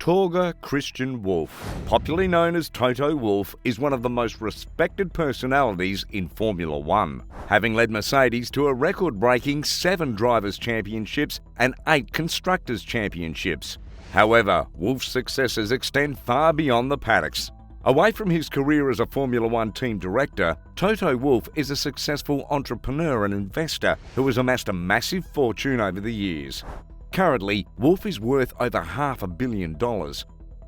Torger Christian Wolff, popularly known as Toto Wolff, is one of the most respected personalities in Formula One, having led Mercedes to a record-breaking 7 Drivers' Championships and 8 Constructors' Championships. However, Wolff's successes extend far beyond the paddocks. Away from his career as a Formula One team director, Toto Wolff is a successful entrepreneur and investor who has amassed a massive fortune over the years. Currently, Wolff is worth over $500 million.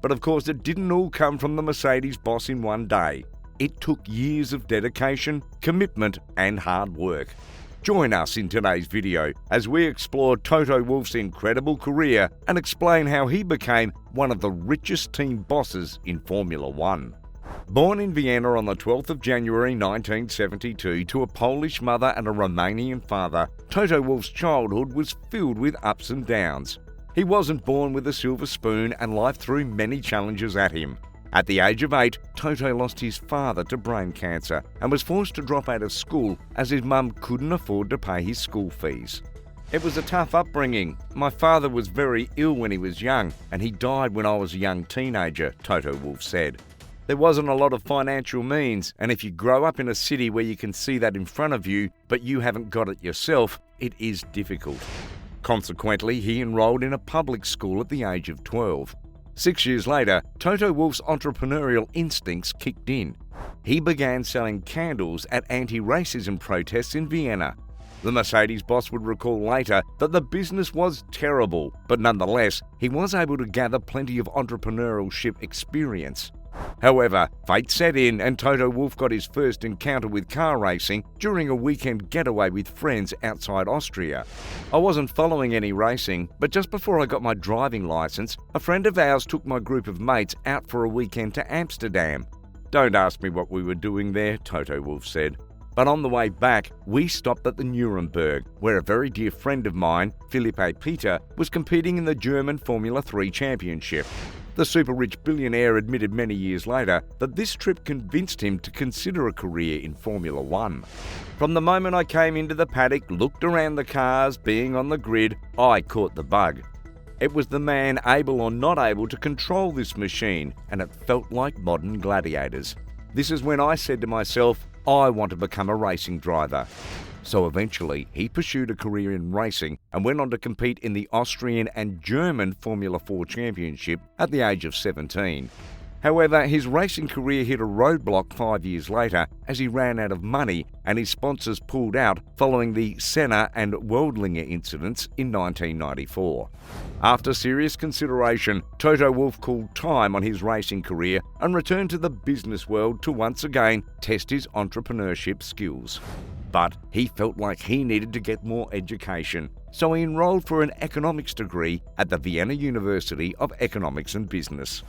But of course, it didn't all come from the Mercedes boss in one day. It took years of dedication, commitment, and hard work. Join us in today's video as we explore Toto Wolff's incredible career and explain how he became one of the richest team bosses in Formula One. Born in Vienna on the 12th of January 1972 to a Polish mother and a Romanian father, Toto Wolff's childhood was filled with ups and downs. He wasn't born with a silver spoon and life threw many challenges at him. At the age of 8, Toto lost his father to brain cancer and was forced to drop out of school as his mum couldn't afford to pay his school fees. It was a tough upbringing. My father was very ill when he was young and he died when I was a young teenager, Toto Wolff said. There wasn't a lot of financial means, and if you grow up in a city where you can see that in front of you, but you haven't got it yourself, it is difficult. Consequently, he enrolled in a public school at the age of 12. 6 years later, Toto Wolff's entrepreneurial instincts kicked in. He began selling candles at anti-racism protests in Vienna. The Mercedes boss would recall later that the business was terrible, but nonetheless, he was able to gather plenty of entrepreneurship experience. However, fate set in and Toto Wolff got his first encounter with car racing during a weekend getaway with friends outside Austria. I wasn't following any racing, but just before I got my driving license, a friend of ours took my group of mates out for a weekend to Amsterdam. Don't ask me what we were doing there, Toto Wolff said. But on the way back, we stopped at the Nuremberg, where a very dear friend of mine, Philippe Peter, was competing in the German Formula 3 Championship. The super-rich billionaire admitted many years later that this trip convinced him to consider a career in Formula One. From the moment I came into the paddock, looked around the cars, being on the grid, I caught the bug. It was the man able or not able to control this machine, and it felt like modern gladiators. This is when I said to myself, I want to become a racing driver. So eventually, he pursued a career in racing and went on to compete in the Austrian and German Formula 4 Championship at the age of 17. However, his racing career hit a roadblock 5 years later as he ran out of money and his sponsors pulled out following the Senna and Waldlinger incidents in 1994. After serious consideration, Toto Wolff called time on his racing career and returned to the business world to once again test his entrepreneurship skills. But he felt like he needed to get more education, so he enrolled for an economics degree at the Vienna University of Economics and Business.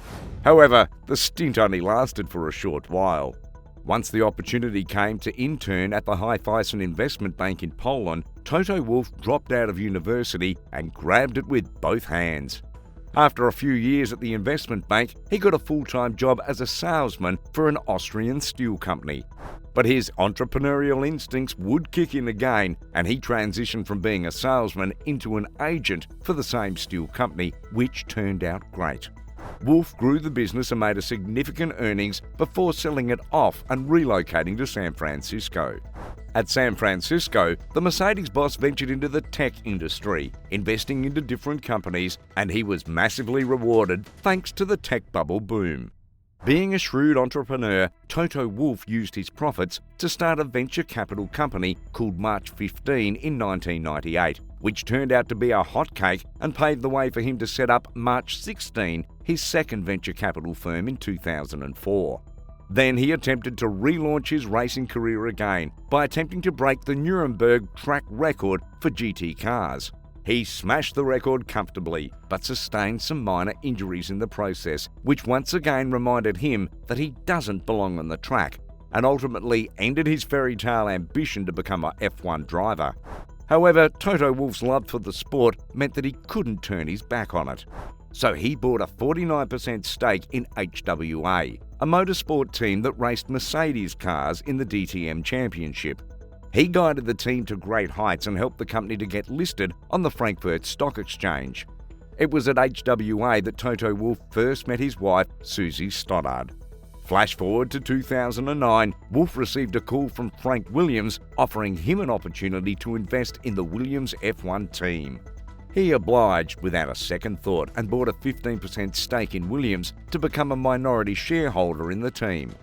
However, the stint only lasted for a short while. Once the opportunity came to intern at the Raiffeisen Investment Bank in Poland, Toto Wolff dropped out of university and grabbed it with both hands. After a few years at the investment bank, he got a full-time job as a salesman for an Austrian steel company. But his entrepreneurial instincts would kick in again, and he transitioned from being a salesman into an agent for the same steel company, which turned out great. Wolff grew the business and made a significant earnings before selling it off and relocating to San Francisco. At San Francisco, the Mercedes boss ventured into the tech industry, investing into different companies, and he was massively rewarded thanks to the tech bubble boom. Being a shrewd entrepreneur, Toto Wolff used his profits to start a venture capital company called March 15 in 1998, which turned out to be a hotcake and paved the way for him to set up March 16, his second venture capital firm in 2004. Then he attempted to relaunch his racing career again by attempting to break the Nuremberg track record for GT cars. He smashed the record comfortably, but sustained some minor injuries in the process, which once again reminded him that he doesn't belong on the track, and ultimately ended his fairy tale ambition to become a F1 driver. However, Toto Wolff's love for the sport meant that he couldn't turn his back on it. So he bought a 49% stake in HWA, a motorsport team that raced Mercedes cars in the DTM Championship. He guided the team to great heights and helped the company to get listed on the Frankfurt Stock Exchange. It was at HWA that Toto Wolff first met his wife, Susie Stoddard. Flash forward to 2009, Wolff received a call from Frank Williams offering him an opportunity to invest in the Williams F1 team. He obliged without a second thought and bought a 15% stake in Williams to become a minority shareholder in the team.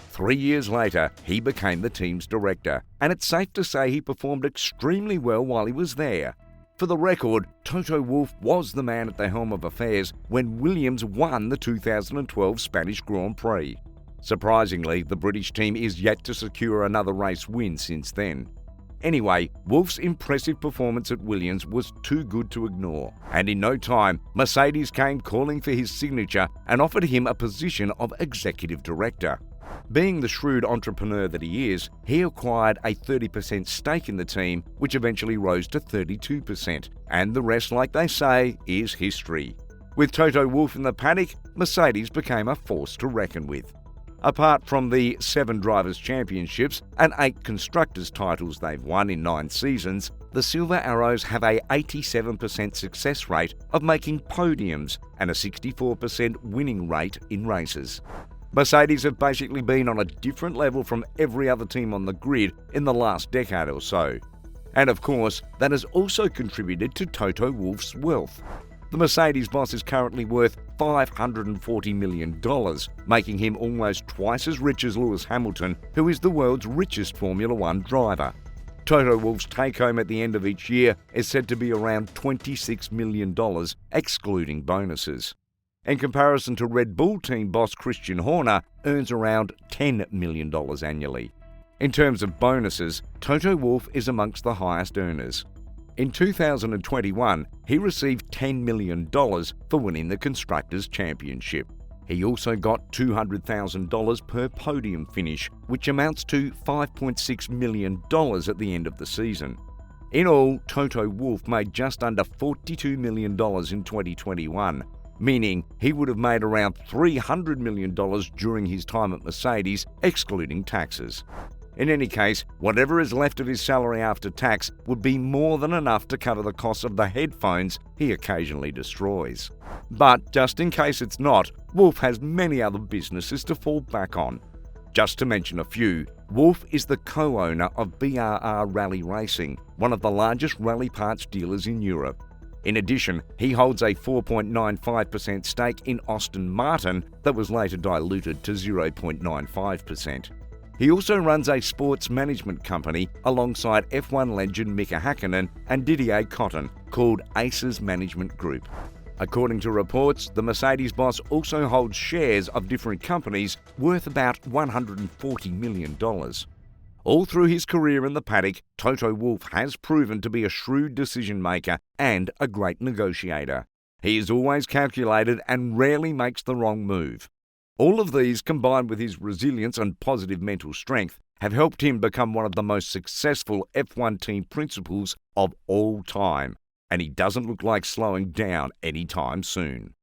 3 years later, he became the team's director, and it's safe to say he performed extremely well while he was there. For the record, Toto Wolff was the man at the helm of affairs when Williams won the 2012 Spanish Grand Prix. Surprisingly, the British team is yet to secure another race win since then. Anyway, Wolff's impressive performance at Williams was too good to ignore, and in no time, Mercedes came calling for his signature and offered him a position of executive director. Being the shrewd entrepreneur that he is, he acquired a 30% stake in the team, which eventually rose to 32%, and the rest, like they say, is history. With Toto Wolff in the paddock, Mercedes became a force to reckon with. Apart from the 7 Drivers' Championships and 8 Constructors' titles they've won in 9 seasons, the Silver Arrows have a 87% success rate of making podiums and a 64% winning rate in races. Mercedes have basically been on a different level from every other team on the grid in the last decade or so. And of course, that has also contributed to Toto Wolff's wealth. The Mercedes boss is currently worth $540 million, making him almost twice as rich as Lewis Hamilton, who is the world's richest Formula One driver. Toto Wolff's take-home at the end of each year is said to be around $26 million, excluding bonuses. In comparison to Red Bull team boss Christian Horner earns around $10 million annually. In terms of bonuses, Toto Wolff is amongst the highest earners. In 2021, he received $10 million for winning the Constructors' Championship. He also got $200,000 per podium finish, which amounts to $5.6 million at the end of the season. In all, Toto Wolff made just under $42 million in 2021, meaning he would have made around $300 million during his time at Mercedes, excluding taxes. In any case, whatever is left of his salary after tax would be more than enough to cover the cost of the headphones he occasionally destroys. But just in case it's not, Wolff has many other businesses to fall back on. Just to mention a few, Wolff is the co-owner of BRR Rally Racing, one of the largest rally parts dealers in Europe. In addition, he holds a 4.95% stake in Aston Martin that was later diluted to 0.95%. He also runs a sports management company alongside F1 legend Mika Hakkinen and Didier Cotton called Aces Management Group. According to reports, the Mercedes boss also holds shares of different companies worth about $140 million. All through his career in the paddock, Toto Wolff has proven to be a shrewd decision maker and a great negotiator. He is always calculated and rarely makes the wrong move. All of these, combined with his resilience and positive mental strength, have helped him become one of the most successful F1 team principals of all time, and he doesn't look like slowing down anytime soon.